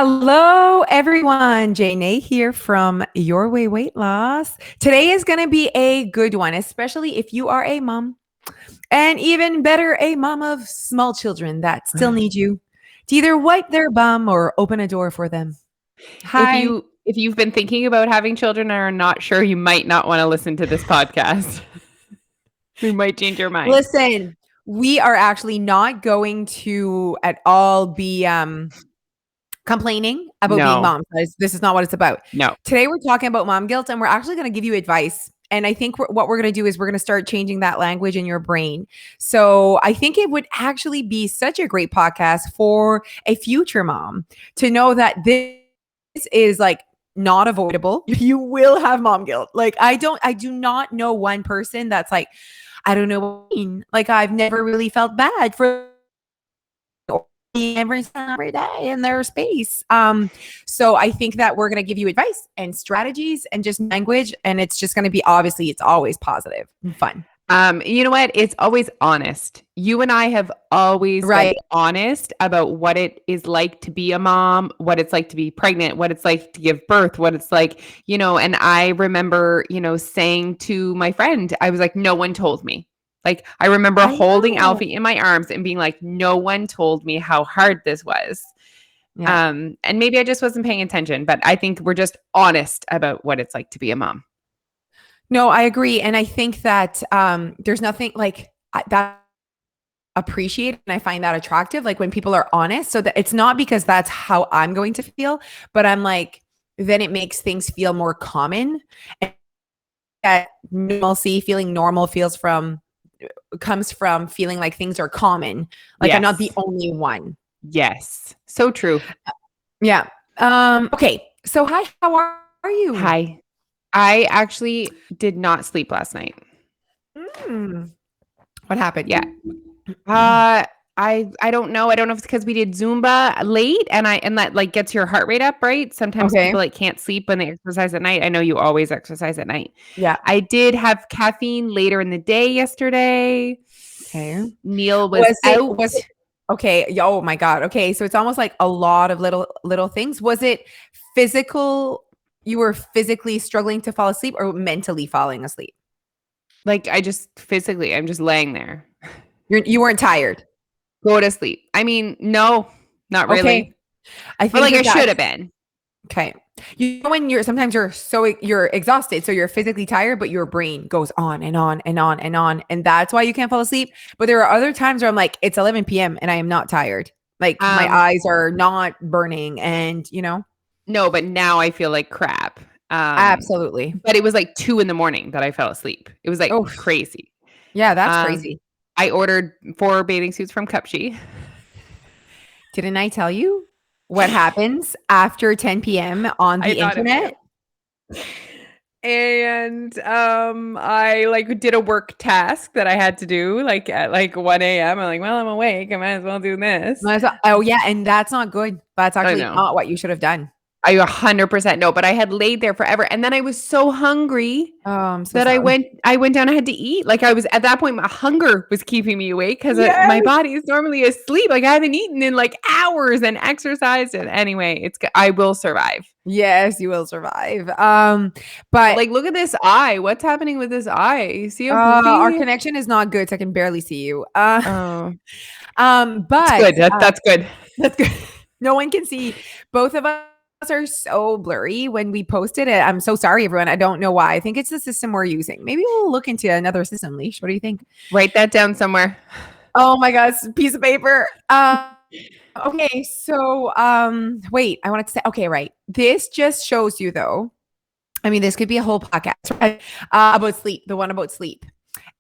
Hello, everyone. Jane here from Your Way Weight Loss. Today is going to be a good one, especially if you are a mom, and even better, a mom of small children that still need you to either wipe their bum or open a door for them. If Hi. you've been thinking about having children and are not sure, you might not want to listen to this podcast. We might change your mind. Listen, we are actually not going to at all be complaining about being No. moms. This is not what it's about. No. Today we're talking about mom guilt, and we're actually going to give you advice. And I think what we're going to do is we're going to start changing that language in your brain. So I think it would actually be such a great podcast for a future mom to know that this is like not avoidable. You will have mom guilt. Like I do not know one person that's like, I don't know what I mean. Like I've never really felt bad for every day in their space. So I think that we're going to give you advice and strategies and just language, and it's just going to be, obviously it's always positive and fun. You know what? It's always honest. You and I have always been honest about what it is like to be a mom, what it's like to be pregnant, what it's like to give birth, what it's like, and I remember, saying to my friend, I was like, no one told me. Like, I remember holding Alfie in my arms and being like, no one told me how hard this was. Yeah. And maybe I just wasn't paying attention, but I think we're just honest about what it's like to be a mom. No, I agree. And I think that there's nothing like that appreciate, and I find that attractive, like when people are honest, so that it's not because that's how I'm going to feel, but I'm like, then it makes things feel more common. And that normalcy, feeling normal comes from feeling like things are common. Like I'm not the only one. Yes. So true. Yeah. Okay. So hi, how are you? Hi. I actually did not sleep last night. What happened? Yeah. I don't know. I don't know if it's because we did Zumba late and that like gets your heart rate up, right? Sometimes people like can't sleep when they exercise at night. I know you always exercise at night. Yeah. I did have caffeine later in the day yesterday. Okay. Neil was out. Okay. Oh my God. Okay. So it's almost like a lot of little things. Was it physical? You were physically struggling to fall asleep or mentally falling asleep? Like I'm just laying there. You weren't tired. Go to sleep. I mean, no, not really. Okay. I think I should have been. Okay. You know when sometimes you're exhausted, so you're physically tired, but your brain goes on and on and on and on, and that's why you can't fall asleep. But there are other times where I'm like, it's 11 p.m. and I am not tired. Like my eyes are not burning, and No, but now I feel like crap. Absolutely. But it was like 2 a.m. that I fell asleep. It was like crazy. Yeah, that's crazy. I ordered 4 bathing suits from Cupshe. Didn't I tell you what happens after 10 p.m. on the internet? And I like did a work task that I had to do like at like 1 a.m. I'm like, well, I'm awake. I might as well do this. Oh yeah, and that's not good. That's actually not what you should have done. I 100% know, but I had laid there forever, and then I was so hungry that I went down. I had to eat. Like I was at that point, my hunger was keeping me awake because my body is normally asleep. Like I haven't eaten in like hours and exercised. And anyway, I will survive. Yes, you will survive. But like, look at this eye. What's happening with this eye? You see our connection is not good, so I can barely see you. But that's good. That's good. That's good. No one can see. Both of us are so blurry when we posted it. I'm so sorry, everyone. I don't know why. I think it's the system we're using. Maybe we'll look into another system. Leash, what do you think? Write that down somewhere. Oh my gosh, piece of paper. Okay, so wait, I wanted to say, okay, right. This just shows you though. I mean, this could be a whole podcast, right? About sleep, the one about sleep.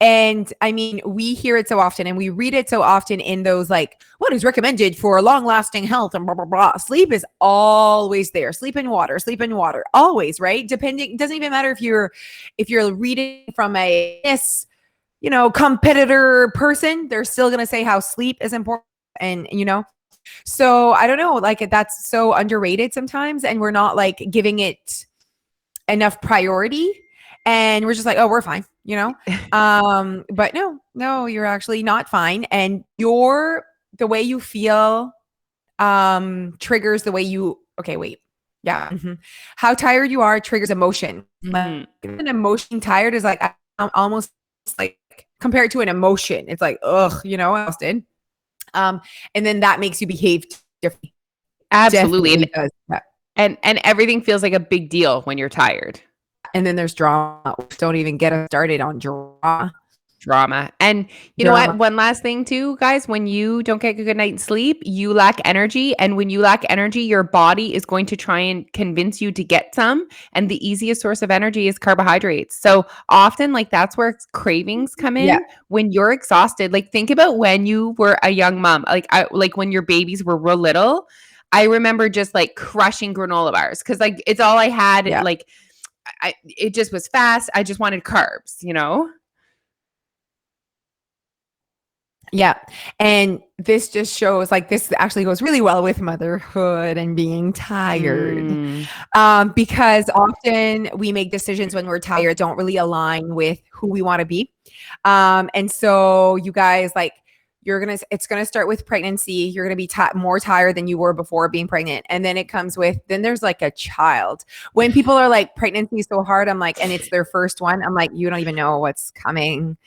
And I mean, we hear it so often and we read it so often in those like, what is recommended for long-lasting health and blah, blah, blah. Sleep is always there. Sleep and water, always, right? Depending, it doesn't even matter if you're reading from a competitor person, they're still going to say how sleep is important. And, so I don't know, like that's so underrated sometimes. And we're not like giving it enough priority. And we're just like, oh, we're fine, but no, you're actually not fine. And the way you feel triggers the way you Okay, wait. Yeah. How tired you are triggers emotion. Like, an emotion tired is like I'm almost like compared to an emotion. It's like, ugh, Austin. And then that makes you behave differently. Absolutely. Definitely does that. And everything feels like a big deal when you're tired. And then there's drama. Don't even get us started on Drama. And you know what? One last thing too, guys, when you don't get a good night's sleep, you lack energy. And when you lack energy, your body is going to try and convince you to get some. And the easiest source of energy is carbohydrates. So often, like, that's where cravings come in when you're exhausted. Like, think about when you were a young mom, like when your babies were real little. I remember just like crushing granola bars because like it's all I had. Like it just was fast. I just wanted carbs, Yeah. And this just shows like this actually goes really well with motherhood and being tired. Because often we make decisions when we're tired don't really align with who we want to be. And so you guys, like, it's going to start with pregnancy. You're going to be more tired than you were before being pregnant. And then then there's like a child. When people are like, pregnancy is so hard, I'm like, and it's their first one. I'm like, you don't even know what's coming.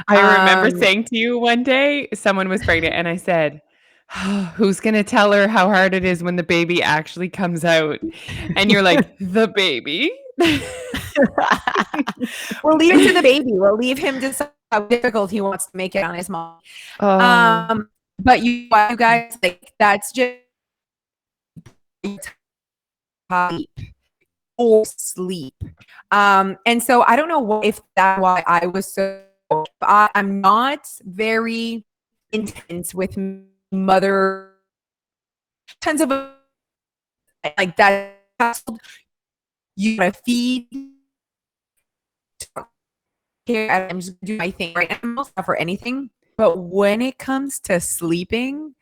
I remember saying to you one day, someone was pregnant and I said, who's going to tell her how hard it is when the baby actually comes out? And you're like, the baby. We'll leave it to the baby. We'll leave him to decide how difficult he wants to make it on his mom. But you guys, like, that's just or sleep. And so I don't know if that's why I was so. I'm not very intense with mother. Tons of like that. You gotta feed. I'm just doing my thing right now. Not for anything, but when it comes to sleeping,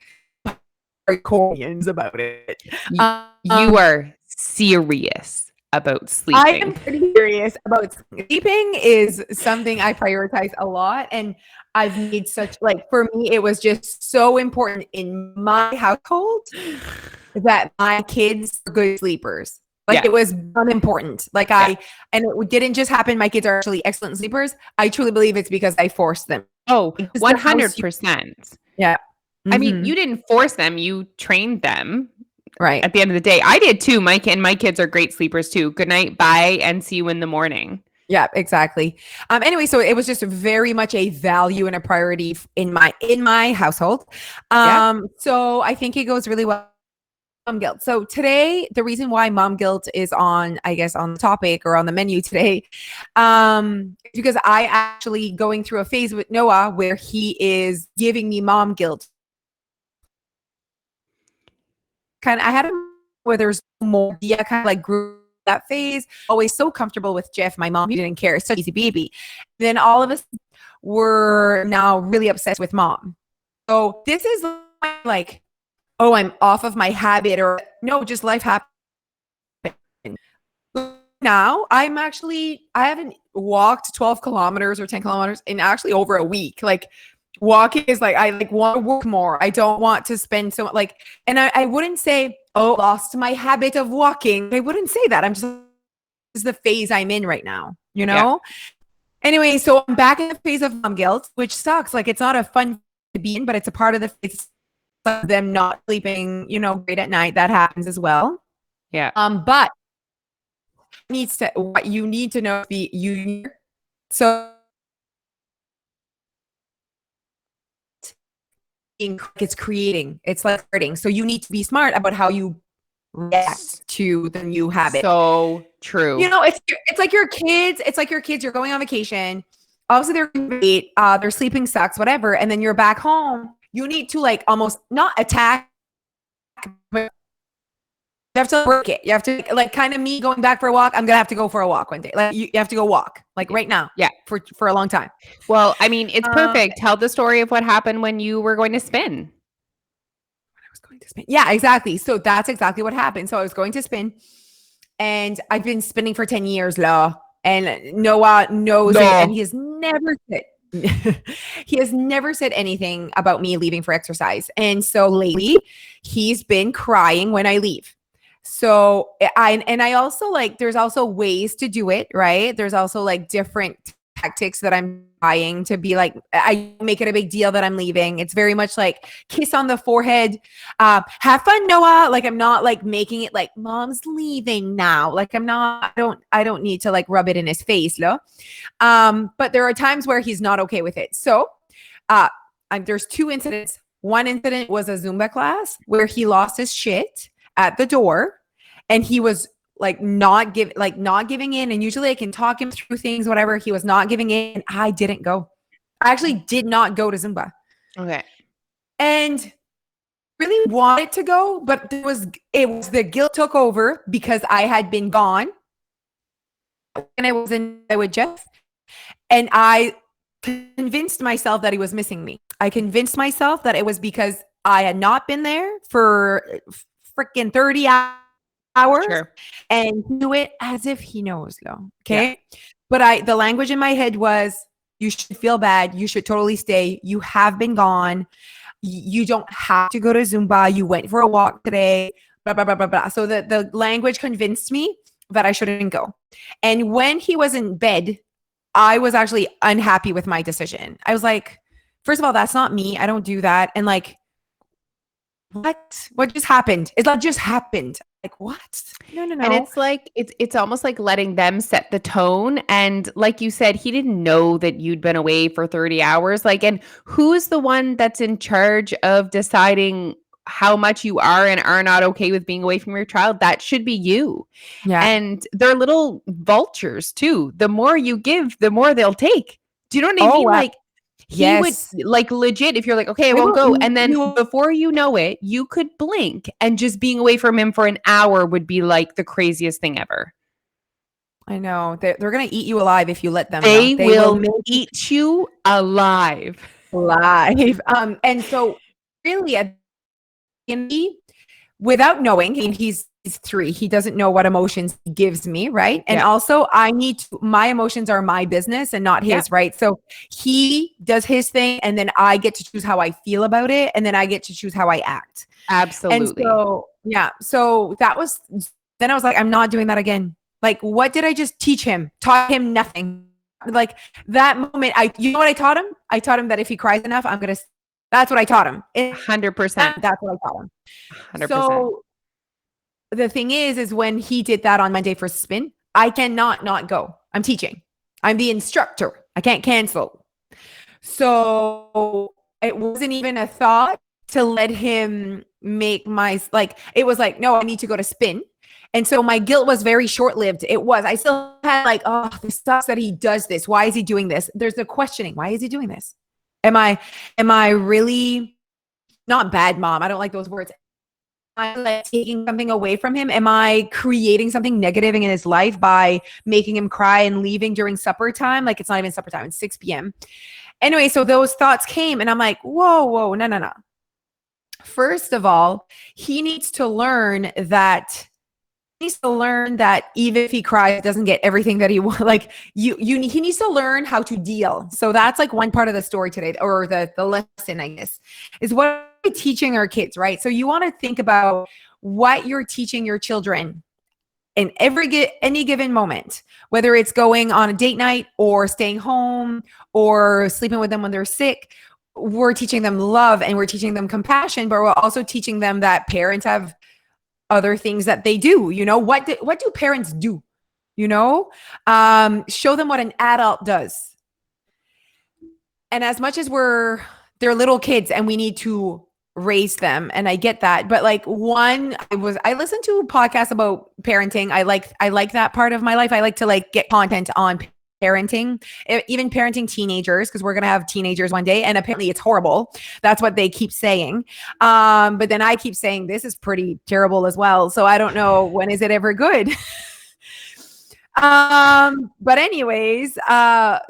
are Koreans about it. You are serious about sleeping. I am pretty serious about sleeping. Is something I prioritize a lot, and I've made such like for me, it was just so important in my household that my kids are good sleepers. Like it was unimportant. Like and it didn't just happen. My kids are actually excellent sleepers. I truly believe it's because I forced them. Oh, 100%. Yeah. I mean, you didn't force them. You trained them. Right. At the end of the day, I did too. My kids are great sleepers too. Good night. Bye. And see you in the morning. Yeah, exactly. Anyway, so it was just very much a value and a priority in my household. So I think it goes really well. Mom guilt. So today, the reason why mom guilt is on the topic or on the menu today, because I actually going through a phase with Noah where he is giving me mom guilt. I had him where there's more, kind of like grew that phase, always so comfortable with Jeff, my mom, he didn't care, such an easy baby. Then all of us were now really obsessed with mom. So this is like, oh, I'm off of my habit, or no, just life happened. Now I haven't walked 12 kilometers or 10 kilometers in actually over a week. Like walking is like, I like want to work more. I don't want to spend so much and I wouldn't say, oh, lost my habit of walking. I wouldn't say that. This is the phase I'm in right now, Anyway, so I'm back in the phase of mom guilt, which sucks. Like it's not a fun to be in, but it's a part of the phase. Them not sleeping, great at night. That happens as well. Yeah. But what you need to know so it's creating, it's like hurting. So you need to be smart about how you react to the new habit. So true. It's like your kids. It's like your kids. You're going on vacation. Obviously, they're great. Their sleeping sucks, whatever. And then you're back home. You need to like almost not attack, but you have to work it. You have to like kind of me going back for a walk. I'm going to have to go for a walk one day. Like you have to go walk like right now. Yeah. For a long time. Well, I mean, it's perfect. Tell the story of what happened when you were going to spin. When I was going to spin. Yeah, exactly. So that's exactly what happened. So I was going to spin and I've been spinning for 10 years, and Noah knows it, and he has never said anything about me leaving for exercise. And so lately he's been crying when I leave. So I also like, there's also ways to do it, right? There's also like different tactics that I'm trying to be like, I make it a big deal that I'm leaving. It's very much like kiss on the forehead. Have fun, Noah. Like, I'm not like making it like mom's leaving now. Like, I don't need to like rub it in his face. No. But there are times where he's not okay with it. So, there's 2 incidents. One incident was a Zumba class where he lost his shit at the door, and he was like not giving in. And usually I can talk him through things, whatever. He was not giving in. I didn't go. I actually did not go to Zumba. Okay. And really wanted to go, but it was the guilt took over because I had been gone. And I was with Jeff. And I convinced myself that he was missing me. I convinced myself that it was because I had not been there for freaking 30 hours. Sure. And do it as if he knows, though. Okay. Yeah. But the language in my head was, you should feel bad. You should totally stay. You have been gone. You don't have to go to Zumba. You went for a walk today. Blah, blah, blah, blah, blah. So the language convinced me that I shouldn't go. And when he was in bed, I was actually unhappy with my decision. I was like, first of all, that's not me. I don't do that. And like, what just happened? It like just happened. Like, what? No. And it's like, it's almost like letting them set the tone. And like you said, he didn't know that you'd been away for 30 hours. Like, and who's the one that's in charge of deciding how much you are and are not okay with being away from your child? That should be you. Yeah. And they're little vultures too. The more you give, the more they'll take. Do you know what I mean? Like, he would like legit, if you're like, okay, I won't go. And then before you know it, you could blink and just being away from him for an hour would be like the craziest thing ever. I know. They're going to eat you alive if you let them. They will eat you alive. And so really without knowing, he's 3, he doesn't know what emotions he gives me, right? And also my emotions are my business and not his, right? So he does his thing, and then I get to choose how I feel about it, and then I get to choose how I act. Absolutely. And so that was, then I was like, I'm not doing that again. Like, what did I just teach him? Taught him nothing. Like that moment, you know what I taught him? I taught him that if he cries enough, that's what I taught him. 100%. That's what I taught him. 100%. So the thing is when he did that on Monday for spin, I cannot not go. I'm teaching. I'm the instructor. I can't cancel. So it wasn't even a thought to let him make it was like, no, I need to go to spin. And so my guilt was very short-lived. I still had like, oh, this sucks that he does this. Why is he doing this? There's the questioning. Why is he doing this? Am I really not bad mom? I don't like those words. Am I like taking something away from him? Am I creating something negative in his life by making him cry and leaving during supper time? Like, it's not even supper time. It's 6 p.m. Anyway, so those thoughts came and I'm like, whoa, no. First of all, he needs to learn that even if he cries, doesn't get everything that he wants. Like he needs to learn how to deal. So that's like one part of the story today, or the lesson, I guess, is what we're teaching our kids, right? So you want to think about what you're teaching your children in any given moment, whether it's going on a date night or staying home or sleeping with them when they're sick. We're teaching them love and we're teaching them compassion, but we're also teaching them that parents have other things that they do. You know, what do parents do? You know, show them what an adult does. And as much as they're little kids and we need to raise them, and I get that, but like I listened to a podcast about parenting. I like that part of my life. I like to like get content on parenting, even parenting teenagers, because we're going to have teenagers one day and apparently it's horrible. That's what they keep saying. But then I keep saying this is pretty terrible as well. So I don't know, when is it ever good? But anyways,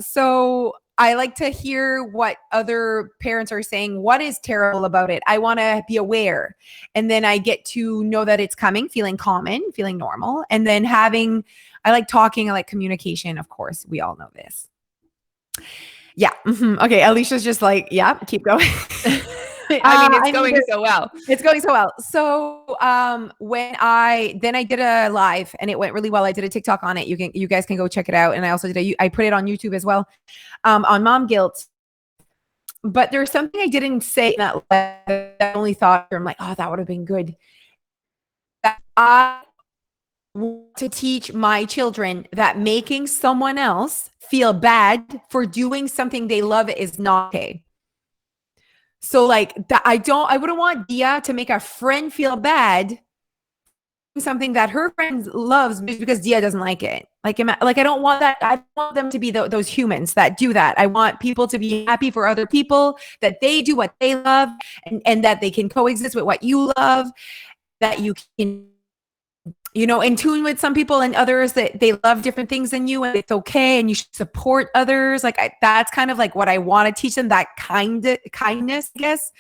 so I like to hear what other parents are saying. What is terrible about it? I want to be aware. And then I get to know that it's coming, feeling common, feeling normal. And then I like talking, I like communication. Of course, we all know this. Yeah. Mm-hmm. Okay. Alicia's just like, yeah, keep going. I mean, it's going so well. It's going so well. So when I did a live and it went really well. I did a TikTok on it. You guys can go check it out. And I also I put it on YouTube as well, on mom guilt. But there's something I didn't say in that live. I only thought, I'm like, oh, that would have been good. That I want to teach my children that making someone else feel bad for doing something they love is not okay. So like that, I wouldn't want Dia to make a friend feel bad something that her friend loves because Dia doesn't like it. Like I don't want that. I want them to be those humans that do that. I want people to be happy for other people, that they do what they love, and that they can coexist with what you love, that you can, in tune with some people and others that they love different things than you, and it's okay, and you should support others. Like that's kind of like what I want to teach them, that kindness, I guess.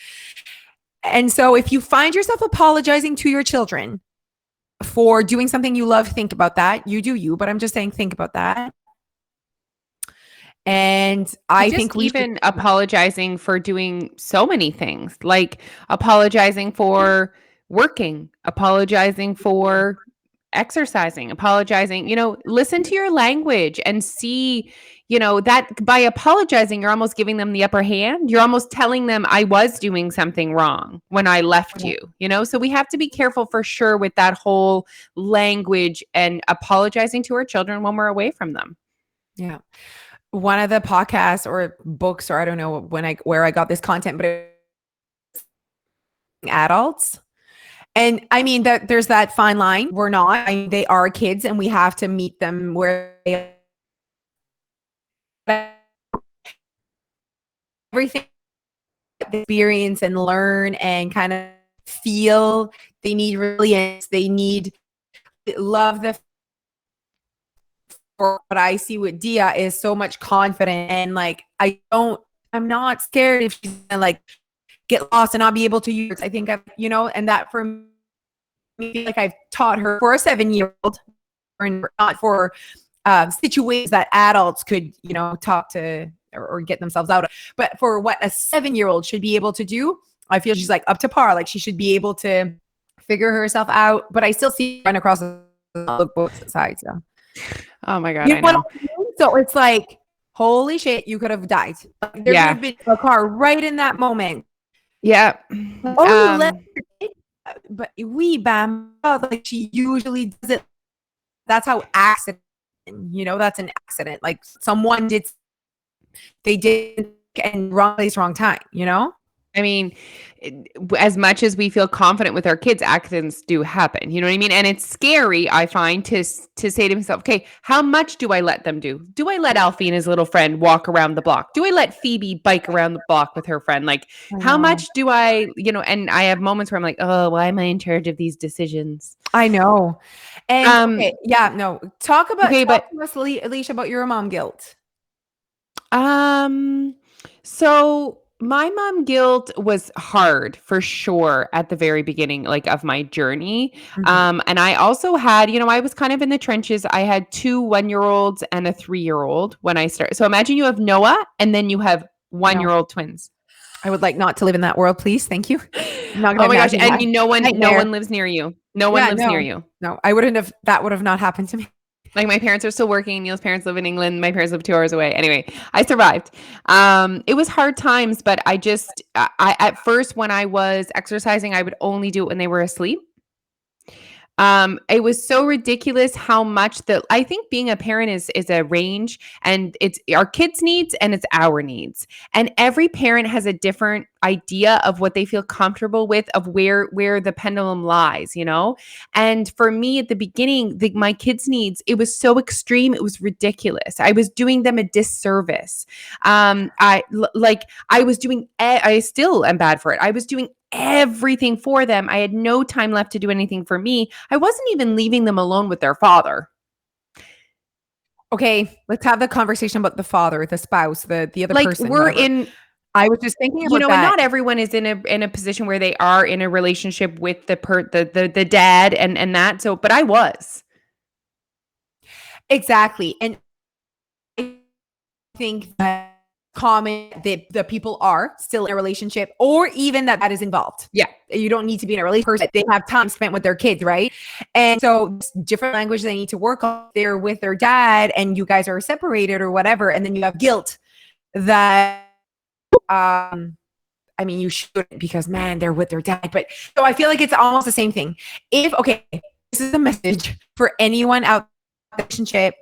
And so if you find yourself apologizing to your children for doing something you love, think about that. You do you, but I'm just saying, think about that. And I think we even apologizing for doing so many things, like apologizing for working, apologizing for exercising, apologizing, listen to your language and see, that by apologizing, you're almost giving them the upper hand. You're almost telling them I was doing something wrong when I left you, so we have to be careful for sure with that whole language and apologizing to our children when we're away from them. Yeah. One of the podcasts or books, or I don't know where I got this content, but adults. And I mean that there's that fine line. We're not, they are kids and we have to meet them where they are. Everything experience and learn and kind of feel. They need resilience. They need love. For what I see with Dia is so much confidence, and like I'm not scared if she's gonna like get lost and not be able to use. I think and that for me, like I've taught her for a 7-year-old, or not for situations that adults could talk to or get themselves out of, but for what a 7-year-old should be able to do, I feel she's like up to par. Like she should be able to figure herself out. But I still see her run across both sides. So. Oh my God, I know. So it's like, holy shit, you could have died. There would have been a car right in that moment. Yeah. But like she usually does it. That's how accident, that's an accident. Like someone they did and wrong place, wrong time, I mean, as much as we feel confident with our kids, accidents do happen. You know what I mean? And it's scary, I find, to say to myself, okay, how much do I let them do? Do I let Alfie and his little friend walk around the block? Do I let Phoebe bike around the block with her friend? Like, how much do I, and I have moments where I'm like, oh, why am I in charge of these decisions? I know. And talk to us, Alicia, about your mom guilt. So my mom guilt was hard for sure at the very beginning, like of my journey. Mm-hmm. And I also had, I was kind of in the trenches. I had 2 1-year-olds and a 3-year-old when I started. So imagine you have Noah and then you have 1-year-old twins. I would like not to live in that world, please. Thank you. Oh my gosh. And no one lives near you. No one lives near you. No, that would have not happened to me. Like my parents are still working. Neil's parents live in England. My parents live 2 hours away. Anyway, I survived. It was hard times, but I at first when I was exercising, I would only do it when they were asleep. It was so ridiculous how much I think being a parent is a range, and it's our kids' needs and it's our needs. And every parent has a different idea of what they feel comfortable with, of where the pendulum lies, And for me at the beginning, my kids' needs, it was so extreme. It was ridiculous. I was doing them a disservice. I still am bad for it. I was doing everything for them. I had no time left to do anything for me. I wasn't even leaving them alone with their father. Okay, let's have the conversation about the father, the spouse, the other person. I was just thinking about that. And not everyone is in a position where they are in a relationship with the dad and that. So, but I was. Exactly. And I think that common the people are still in a relationship, or even that is involved. Yeah. You don't need to be in a relationship. They have time spent with their kids, right? And so different language they need to work on. They're with their dad and you guys are separated or whatever. And then you have guilt that, I mean, you shouldn't because man, they're with their dad. But so I feel like it's almost the same thing. Okay, this is a message for anyone out in the relationship,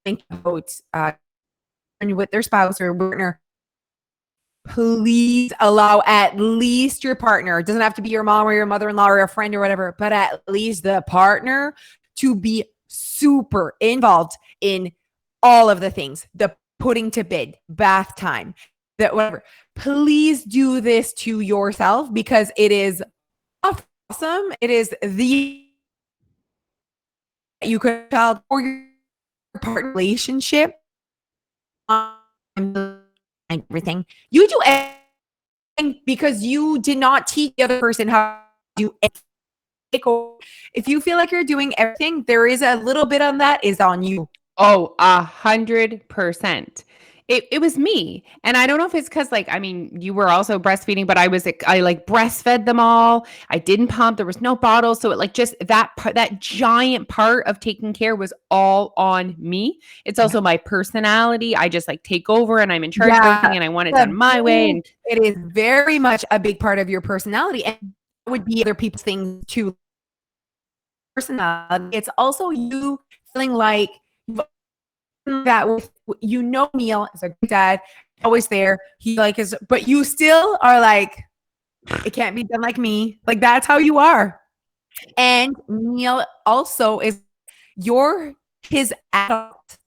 think about, with their spouse or partner, please allow at least your partner, it doesn't have to be your mom or your mother-in-law or a friend or whatever, but at least the partner to be super involved in all of the things, the putting to bed, bath time, that whatever. Please do this to yourself because it is awesome. It is you could child or your partner relationship. Everything you do everything because you did not teach the other person how to do anything. If you feel like you're doing everything, there is a little bit on that is on you. Oh, 100%. It was me. And I don't know if it's because, like, I mean, you were also breastfeeding, but I like breastfed them all. I didn't pump. There was no bottle. So it like just that giant part of taking care was all on me. It's also my personality. I just like take over and I'm in charge of everything and I want it done my way. And it is very much a big part of your personality. And it would be other people's things too. Personality. It's also you feeling like that with, Neil is a good dad, always there. He like is, but you still are like, it can't be done like me. Like that's how you are. And Neil also is, you're his adult.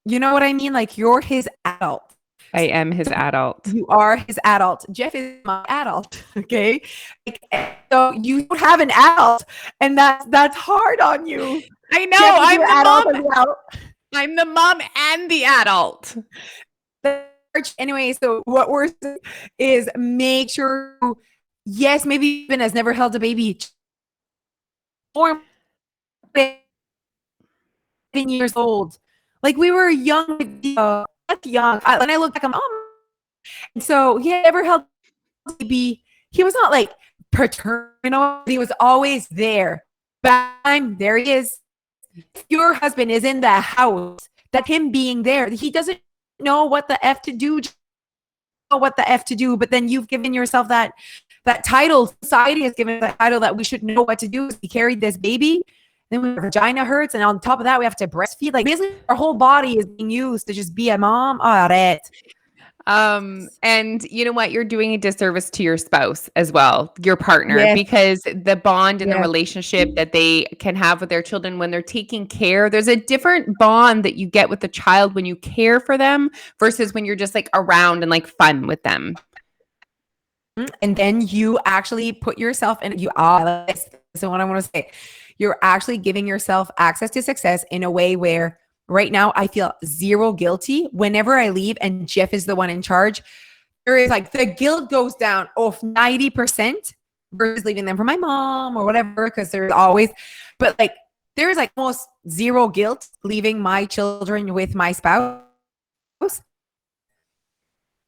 You know what I mean? Like you're his adult. I am his adult. You are his adult. Jeff is my adult. Okay. So you don't have an adult, and that's hard on you. I know. I'm the mom. I'm the mom and the adult. Anyway, so what we're saying is make sure, yes, maybe even has never held a baby or 10 years old. Like we were young, not young. When I look back, I'm and so he had never held a baby. He was not like paternal. He was always there. Bam, there he is. If your husband is in the house, that him being there, he doesn't know what the F to do, but then you've given yourself that title. Society has given that title that we should know what to do. We carried this baby, then our vagina hurts, and on top of that, we have to breastfeed. Like basically our whole body is being used to just be a mom. All right. And you know what? You're doing a disservice to your spouse as well, your partner, because the bond and the relationship that they can have with their children when they're taking care, there's a different bond that you get with the child when you care for them versus when you're just like around and like fun with them. And then you actually put yourself in, so what I want to say, you're actually giving yourself access to success in a way where right now, I feel zero guilty whenever I leave and Jeff is the one in charge. There is like the guilt goes down off 90% versus leaving them for my mom or whatever, because there's always, but like there's like almost zero guilt leaving my children with my spouse.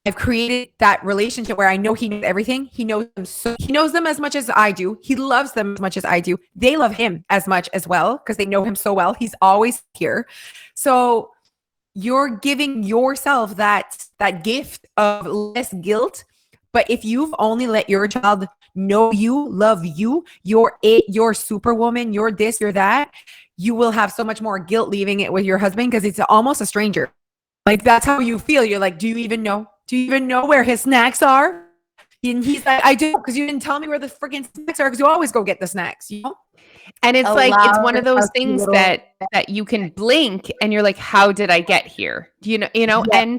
I've created that relationship where I know he knows everything. He knows them he knows them as much as I do. He loves them as much as I do. They love him as much as well because they know him so well. He's always here. So you're giving yourself that gift of less guilt. But if you've only let your child know you, love you, you're superwoman, you're this, you're that, you will have so much more guilt leaving it with your husband because it's almost a stranger. Like that's how you feel. You're like, do you even know? Do you even know where his snacks are? And he's like, I do, because you didn't tell me where the freaking snacks are, because you always go get the snacks, you know? And it's like, it's one of those things that you can blink and you're like, how did I get here? You know, yeah.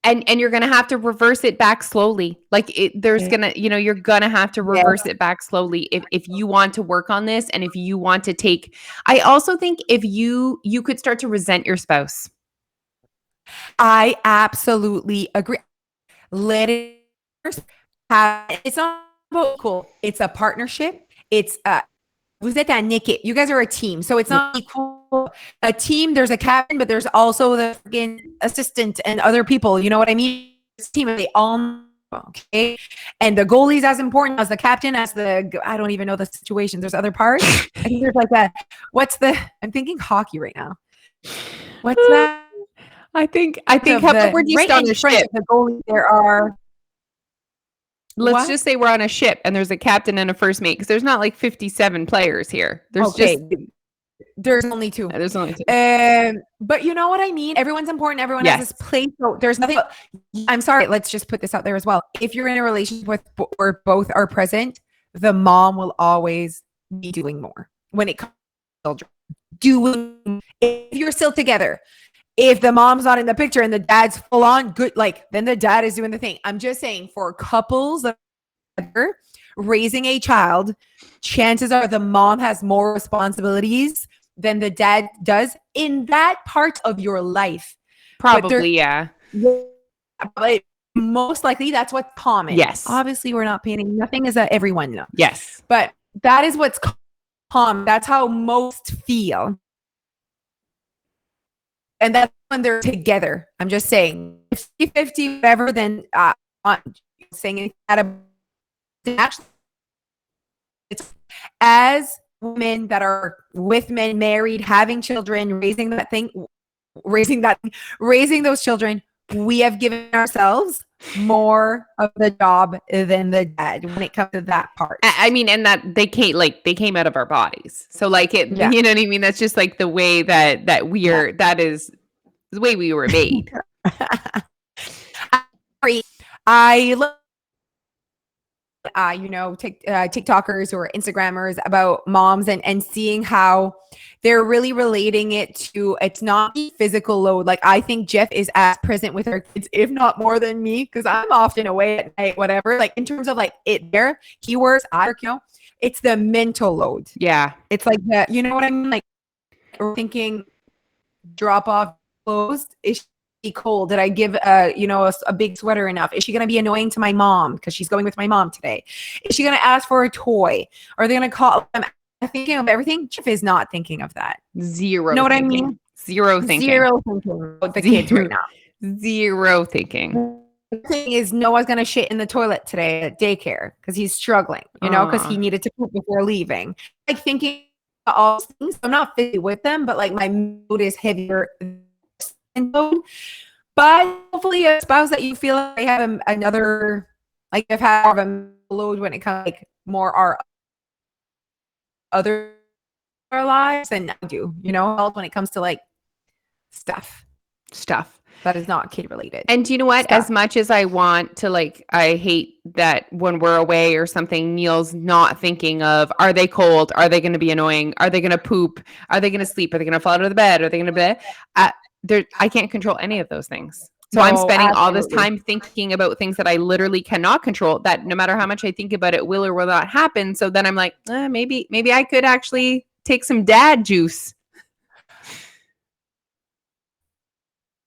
And you're going to have to reverse it back slowly. Like there's going to, you're going to have to reverse it back slowly if you want to work on this. And if you want to take, I also think if you could start to resent your spouse. I absolutely agree. Let it it's not about equal. It's a partnership. It's vous êtes un équipe. You guys are a team. So it's not equal. A team, there's a captain, but there's also the freaking assistant and other people. You know what I mean? team, and they all know, okay. And the goalie's as important as the captain, as I don't even know the situations. There's other parts. I think there's like a I'm thinking hockey right now. What's that? I think how about we're just on a ship. The goalie, there are. Let's just say we're on a ship and there's a captain and a first mate, because there's not like 57 players here. There's only two. There's only two. But you know what I mean? Everyone's important. Everyone has this place. So there's nothing. I'm sorry. Let's just put this out there as well. If you're in a relationship where both are present, the mom will always be doing more when it comes to children. If you're still together, if the mom's not in the picture and the dad's full on good, like then the dad is doing the thing. I'm just saying, for couples that are raising a child, chances are the mom has more responsibilities than the dad does in that part of your life. Probably, yeah. But most likely that's what's common. Yes. Obviously, we're not painting. Nothing is everyone knows. Yes. But that is what's common. That's how most feel. And that's when they're together. I'm just saying 50-50, whatever, then saying that actually it's as women that are with men, married, having children, raising those children, we have given ourselves more of the job than the dad when it comes to that part. I mean, and that they came out of our bodies. So like you know what I mean? That's just like the way that that is the way we were made. I love TikTokers or Instagrammers about moms and seeing how they're really relating it to, it's not the physical load. Like I think Jeff is as present with her kids, if not more than me, because I'm often away at night, whatever. Like in terms of like he works, I work, it's the mental load. Yeah. It's like that, you know what I mean? Like we're thinking drop off clothes. Is she cold? Did I give a big sweater enough? Is she going to be annoying to my mom because she's going with my mom today? Is she going to ask for a toy? Are they going to call? I'm thinking of everything. Jeff is not thinking of that. Zero. Know what I mean? Zero thinking. Zero thinking about the kids right now. Zero thinking. The thing is, Noah's going to shit in the toilet today at daycare because he's struggling, because he needed to poop before leaving. Like thinking all these things. I'm not physically with them, but like my mood is heavier than load. But hopefully a spouse that you feel like they have another, like I've had a load when it comes like more our other lives than I do, when it comes to like stuff that is not kid related. And do you know what? As much as I want to, like, I hate that when we're away or something, Neil's not thinking of, are they cold? Are they going to be annoying? Are they going to poop? Are they going to sleep? Are they going to fall out of the bed? Are they going to be I can't control any of those things. So I'm spending all this time thinking about things that I literally cannot control, that no matter how much I think about it, will or will not happen. So then I'm like, maybe I could actually take some dad juice.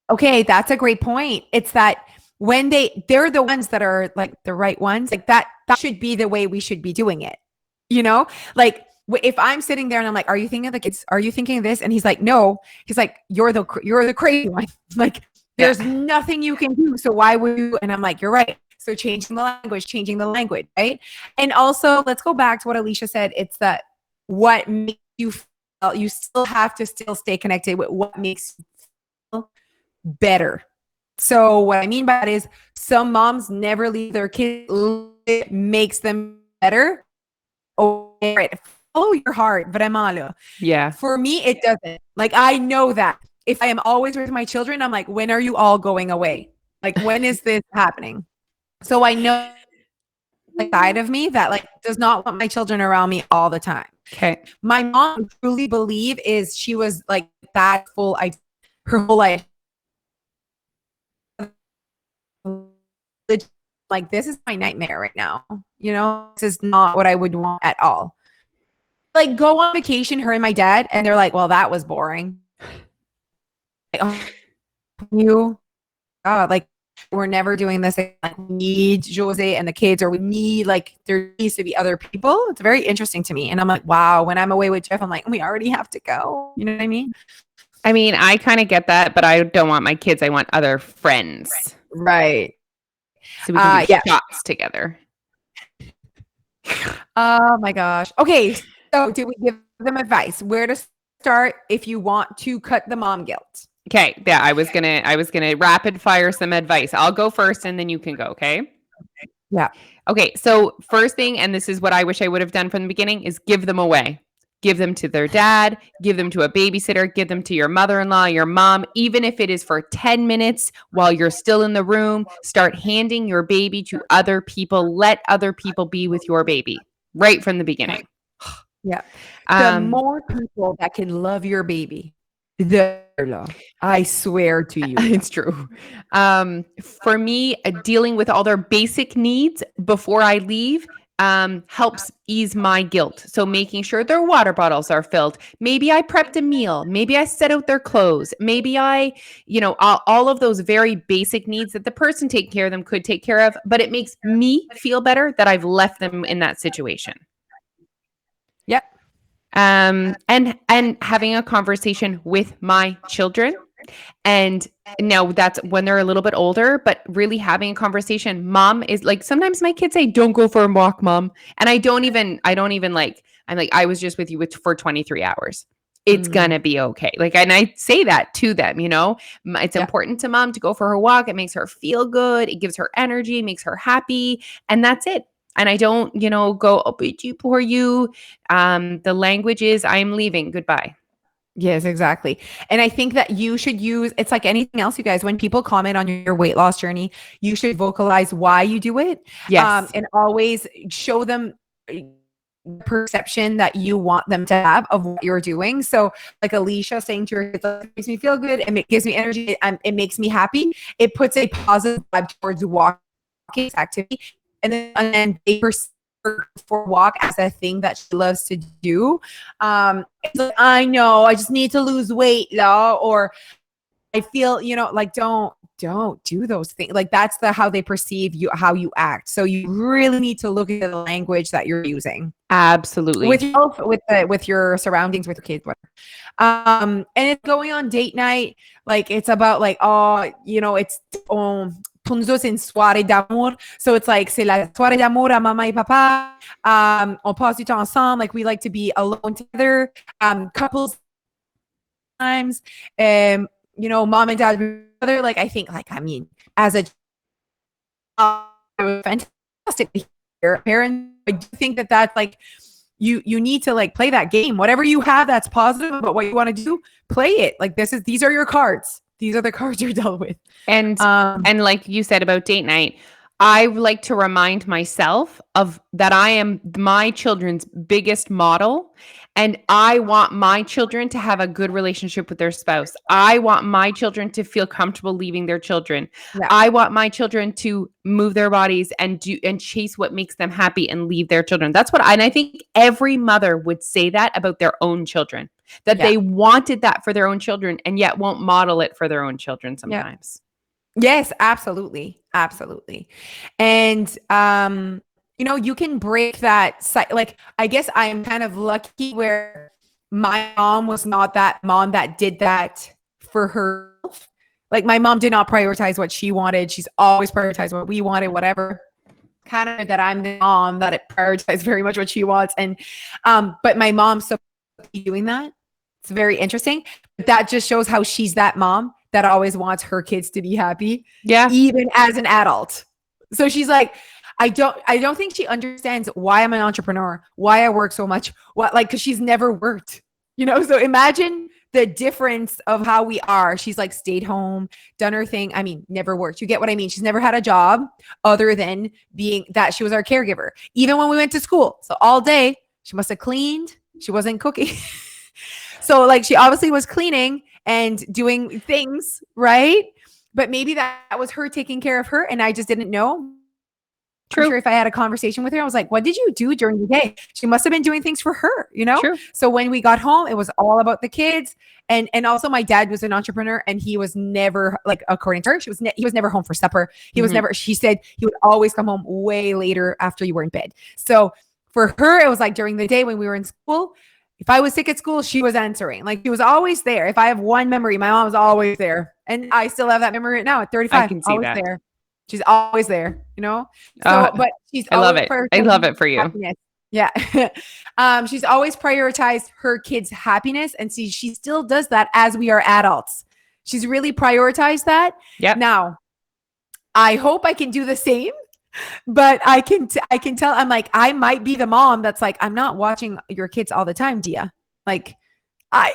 Okay, that's a great point. It's that when they're the ones that are like the right ones, like that should be the way we should be doing it. Like if I'm sitting there and I'm like, are you thinking of the kids? Are you thinking of this? And he's like, no. He's like, you're the crazy one. Like there's nothing you can do. So why would you? And I'm like, you're right. So changing the language, right? And also let's go back to what Alicia said. It's that what makes you feel, you still have to stay connected with what makes you feel better. So what I mean by that is some moms never leave their kids. It makes them better. Oh, right. Follow your heart, Vremalo. Yeah. For me, it doesn't. Like, I know that if I am always with my children, I'm like, when are you all going away? Like, when is this happening? So I know the side of me that like does not want my children around me all the time. Okay. My mom truly believe is she was like that her whole life. Like, this is my nightmare right now. This is not what I would want at all. Like, go on vacation, her and my dad, and they're like, well, that was boring. Like, we're never doing this. Like, we need Jose and the kids, or we need, like, there needs to be other people. It's very interesting to me. And I'm like, wow, when I'm away with Jeff, I'm like, we already have to go. You know what I mean? I mean, I kind of get that, but I don't want my kids. I want other friends. Right. So we can do Yeah. shots together. Oh my gosh. Okay. So did we give them advice? Where to start if you want to cut the mom guilt? Okay. Yeah. I was gonna rapid fire some advice. I'll go first and then you can go. Okay. Yeah. Okay. So first thing, and this is what I wish I would have done from the beginning, is give them away. Give them to their dad, give them to a babysitter, give them to your mother-in-law, your mom, even if it is for 10 minutes while you're still in the room. Start handing your baby to other people. Let other people be with your baby right from the beginning. Yeah. The more people that can love your baby, the love. I swear to you. It's true. For me, dealing with all their basic needs before I leave helps ease my guilt. So making sure their water bottles are filled. Maybe I prepped a meal. Maybe I set out their clothes. Maybe I, all of those very basic needs that the person taking care of them could take care of, but it makes me feel better that I've left them in that situation. Yep. And having a conversation with my children. And now that's when they're a little bit older, but really having a conversation. Mom is like, sometimes my kids say, don't go for a walk, mom. And I don't even like, I'm like, I was just with you for 23 hours. It's gonna be okay. Like, and I say that to them, it's important to mom to go for her walk. It makes her feel good. It gives her energy, makes her happy. And that's it. And I don't, go, oh, but you, poor you. The language is, I'm leaving. Goodbye. Yes, exactly. And I think that you should use, it's like anything else, you guys, when people comment on your weight loss journey, you should vocalize why you do it. Yes. And always show them perception that you want them to have of what you're doing. So like Alicia saying to her kids, it makes me feel good and it gives me energy and it makes me happy. It puts a positive vibe towards walking activity. And then they perceive for walk as a thing that she loves to do. It's like, I know I just need to lose weight, or I feel, like don't do those things. Like that's how they perceive you, how you act. So you really need to look at the language that you're using. Absolutely. With yourself, with your surroundings, with your kids, whatever. And it's going on date night. Like it's about like, it's pour nous autres, c'est une soirée d'amour. So it's like, c'est la soirée d'amour à maman et papa. On passe du temps ensemble. Like we like to be alone together. Couples times. Mom and dad together. Like I think, as a fantastic parent, I do think that that's like, you need to like play that game. Whatever you have that's positive about what you want to do, play it. Like these are your cards. These are the cards you're dealt with. And like you said about date night, I like to remind myself of that I am my children's biggest model. And I want my children to have a good relationship with their spouse. I want my children to feel comfortable leaving their children. Yeah. I want my children to move their bodies and chase what makes them happy and leave their children. And I think every mother would say that about their own children, that they wanted that for their own children and yet won't model it for their own children sometimes. Yes, absolutely. Absolutely. And, you can break that. Like, I guess I am kind of lucky where my mom was not that mom that did that for herself. Like my mom did not prioritize what she wanted. She's always prioritized what we wanted, whatever. Kind of that I'm the mom that it prioritized very much what she wants. And, but my mom's so doing that. It's very interesting. That just shows how she's that mom that always wants her kids to be happy. Yeah. Even as an adult. So she's like, I don't think she understands why I'm an entrepreneur, why I work so much, because she's never worked, so imagine the difference of how we are. She's like stayed home, done her thing. I mean, never worked. You get what I mean? She's never had a job other than being that she was our caregiver, even when we went to school. So all day she must've cleaned. She wasn't cooking. So like she obviously was cleaning and doing things, right? But maybe that was her taking care of her and I just didn't know. True. I'm sure if I had a conversation with her, I was like, what did you do during the day? She must have been doing things for her, True. So when we got home, it was all about the kids. And also my dad was an entrepreneur and he was never, like, according to her, he was never home for supper. He was never, she said he would always come home way later after you were in bed. So for her, it was like during the day when we were in school, if I was sick at school, she was answering. Like she was always there. If I have one memory, my mom was always there. And I still have that memory right now at 35. I can see always that. There. She's always there, you know? So, Uh, but she's I love always it. I love prioritizing it for you. happiness. Yeah. She's always prioritized her kids' happiness. And see, she still does that as we are adults. She's really prioritized that. Yep. Now, I hope I can do the same, but I can tell, I'm like, I might be the mom that's like, I'm not watching your kids all the time, Dia. Like, I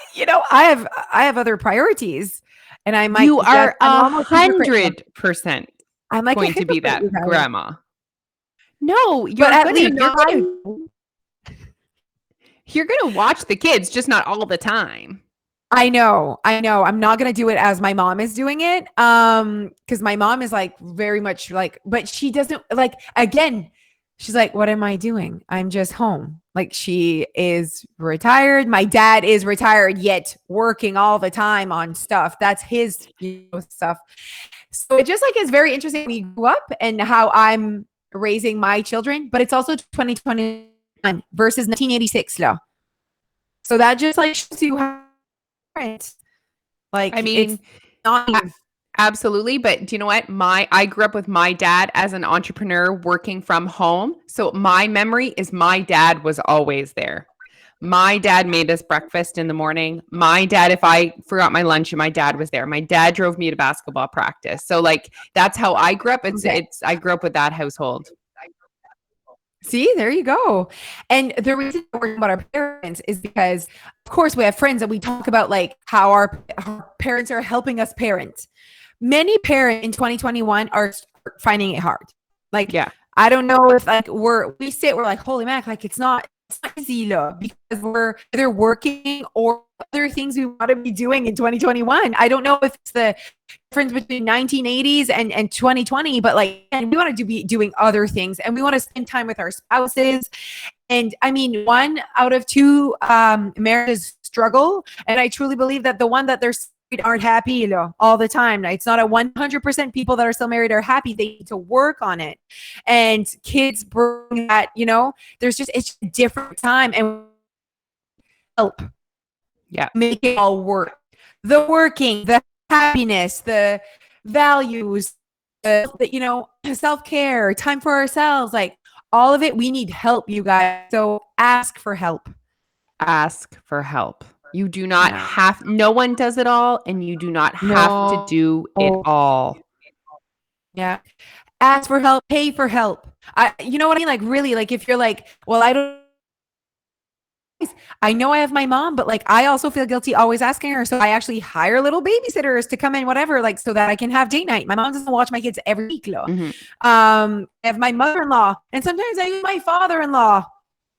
have other priorities, and I might. You are I'm almost a hypocrite. 100% I'm like going to be that you guys. grandma. No, you're But at gonna, least you're gonna watch the kids, just not all the time. I know. I'm not gonna do it as my mom is doing it. Because my mom is like very much like, but she doesn't like, again, she's like, what am I doing? I'm just home. Like, she is retired. My dad is retired, yet working all the time on stuff. That's his stuff. So it just like is very interesting. We grew up and how I'm raising my children, but it's also 2021 versus 1986 law. So that just like shows you how different. Like, I mean, it's not absolutely. But do you know what? I grew up with my dad as an entrepreneur working from home. So my memory is my dad was always there. My dad made us breakfast in the morning. My dad, if I forgot my lunch, my dad was there. My dad drove me to basketball practice. So like, that's how I grew up. I grew up with that household. See, there you go. And the reason we're talking about our parents is because, of course, we have friends that we talk about like how our parents are helping us parent. Many parents in 2021 are finding it hard. Like, yeah, I don't know if like we're like, holy mac, like it's not easy because we're either working or other things we want to be doing in 2021. I don't know if it's the difference between 1980s and 2020, but like, and we want to be doing other things and we want to spend time with our spouses. And I mean, 1 out of 2 marriages struggle. And I truly believe that the one that they're aren't happy all the time. It's not a 100% people that are still married are happy. They need to work on it. And kids bring that, there's just, it's a different time and help. Yeah. Make it all work. The working, the happiness, the values, the self-care, time for ourselves, like all of it. We need help, you guys. So ask for help. Ask for help. You do not have, no one does it all, and you do not have to do it all. Yeah. Ask for help, pay for help. You know what I mean? Like, really, like if you're like, well, I know I have my mom, but like, I also feel guilty always asking her. So I actually hire little babysitters to come in, whatever, like, so that I can have date night. My mom doesn't watch my kids every week. Mm-hmm. I have my mother-in-law, and sometimes I use my father-in-law,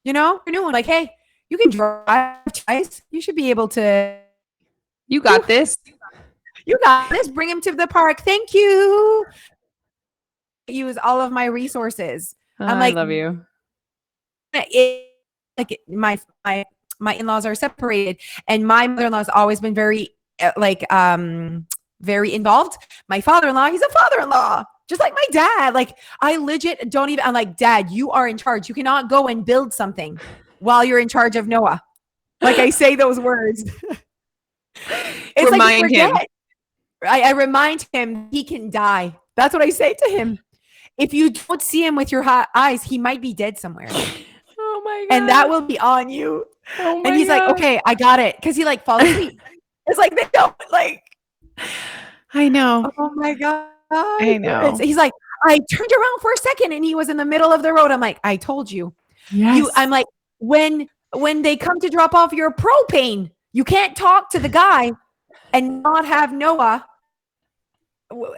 like, hey, you can drive twice. You should be able to. You got this. You got this. Bring him to the park. Thank you. Use all of my resources. I'm like, I love you. My in-laws are separated, and my mother-in-law has always been very very involved. My father-in-law, he's a father-in-law. Just like my dad. Like, I legit don't even, I'm like, Dad, you are in charge. You cannot go and build something while you're in charge of Noah. Like, I say those words. It's remind him. I remind him he can die. That's what I say to him. If you don't see him with your eyes, he might be dead somewhere. Oh my God. And that will be on you. Oh my and he's God. like, okay, I got it. Cause he like falls asleep. It's like, they don't like. I know. Oh my God. I know. He's like, I turned around for a second and he was in the middle of the road. I'm like, I told you. Yes. I'm like, when they come to drop off your propane, you can't talk to the guy and not have Noah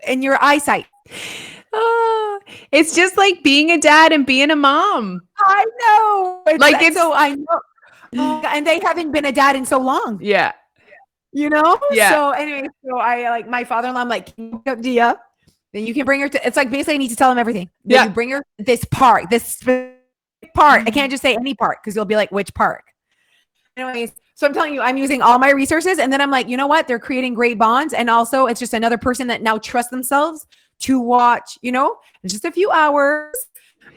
in your eyesight. It's just like being a dad and being a mom. I know. I know. Oh, and they haven't been a dad in so long. Yeah. Yeah. So anyway, so I like my father-in-law. I'm like, can you pick up Dia? Then you can bring her to. It's like basically I need to tell him everything. Then you bring her this park, this part. I can't just say any park because you'll be like, which park? Anyways, so I'm telling you, I'm using all my resources, and then I'm like, you know what? They're creating great bonds, and also it's just another person that now trusts themselves to watch. In just a few hours.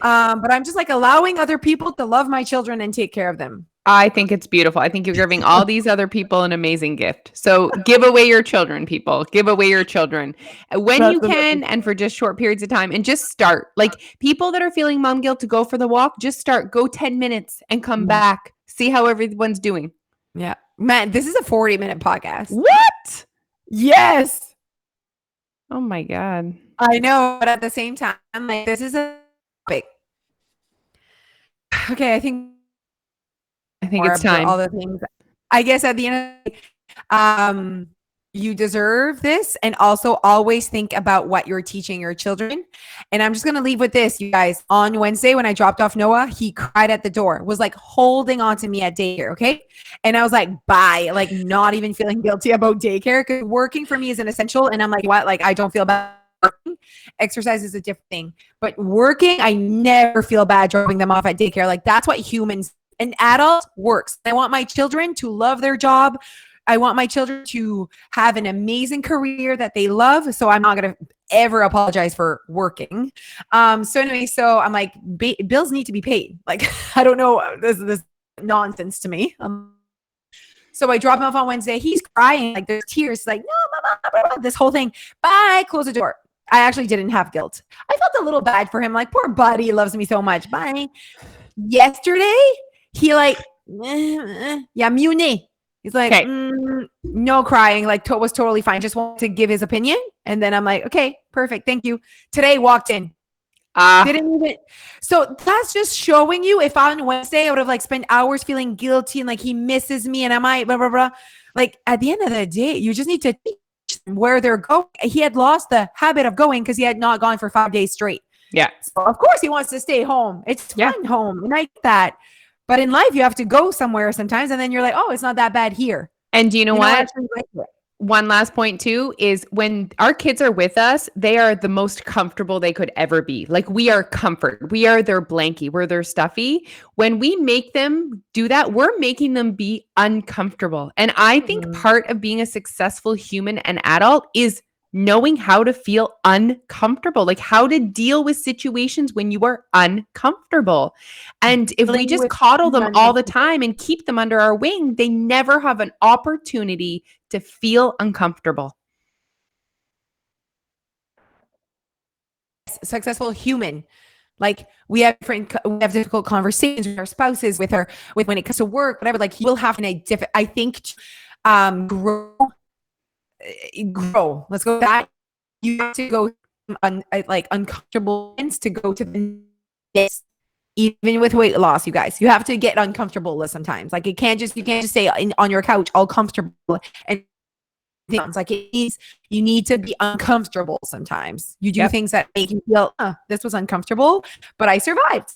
But I'm just like allowing other people to love my children and take care of them. I think it's beautiful. I think you're giving all these other people an amazing gift. So give away your children, people. Give away your children when you can and for just short periods of time, and just start. Like people that are feeling mom guilt to go for the walk, just start. Go 10 minutes and come back. See how everyone's doing. Yeah. Man, this is a 40-minute podcast. What? Yes. Oh my God. I know, but at the same time, like this is a topic. Okay, I think it's time. All the things. I guess at the end of the day, you deserve this, and also always think about what you're teaching your children. And I'm just going to leave with this, you guys. On Wednesday, when I dropped off Noah, he cried at the door, was like holding on to me at daycare. Okay. And I was like, bye, like not even feeling guilty about daycare, because working for me is an essential. And I'm like, what? Like, I don't feel bad. Exercise is a different thing, but working, I never feel bad dropping them off at daycare. Like that's what humans, an adult works. I want my children to love their job. I want my children to have an amazing career that they love. So I'm not going to ever apologize for working. So anyway, so I'm like, bills need to be paid. Like, I don't know. This nonsense to me. So I drop him off on Wednesday. He's crying. Like there's tears. Like, no, mama, blah, blah, this whole thing. Bye. Close the door. I actually didn't have guilt. I felt a little bad for him. Like, poor buddy, he loves me so much. Bye. Yesterday, he like, yeah, Muni. He's like, no crying. Like, was totally fine. Just wanted to give his opinion. And then I'm like, okay, perfect. Thank you. Today, walked in. Didn't even. So that's just showing you, if on Wednesday I would have like spent hours feeling guilty and like he misses me and I might blah, blah, blah. Like at the end of the day, you just need to teach them where they're going. He had lost the habit of going because he had not gone for 5 days straight. Yeah. So of course he wants to stay home. It's fun home. And I get that. But in life, you have to go somewhere sometimes. And then you're like, oh, it's not that bad here. And do you know what? One last point too is when our kids are with us, they are the most comfortable they could ever be. Like we are comfort. We are their blankie. We're their stuffy. When we make them do that, we're making them be uncomfortable. And I think part of being a successful human and adult is knowing how to feel uncomfortable, like how to deal with situations when you are uncomfortable. And if we just coddle them all the time and keep them under our wing, they never have an opportunity to feel uncomfortable. Successful human. Like we have difficult conversations with our spouses, with when it comes to work, whatever, like you will have I think, grow. Let's go with that. You have to go like uncomfortable to go to the next. Even with weight loss, you guys, you have to get uncomfortable sometimes. Like you can't just stay on your couch all comfortable and things like you need to be uncomfortable sometimes. You do things that make you feel this was uncomfortable, but I survived.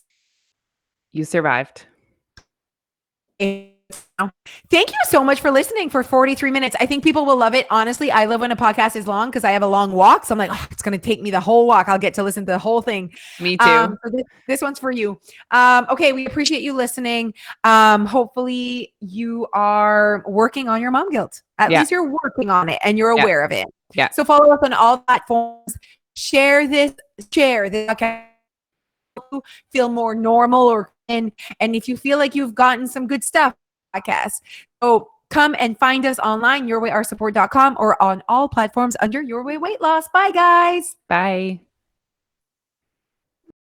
You survived. Thank you so much for listening for 43 minutes. I think people will love it. Honestly, I love when a podcast is long because I have a long walk. So I'm like, it's going to take me the whole walk. I'll get to listen to the whole thing. Me too. So this one's for you. Okay. We appreciate you listening. Hopefully you are working on your mom guilt. At least you're working on it and you're aware of it. Yeah. So follow us on all platforms. Share this. Okay. Feel more normal and if you feel like you've gotten some good stuff, podcast. So come and find us online, yourwayrsupport.com, or on all platforms under Your Way Weight Loss. Bye, guys. Bye.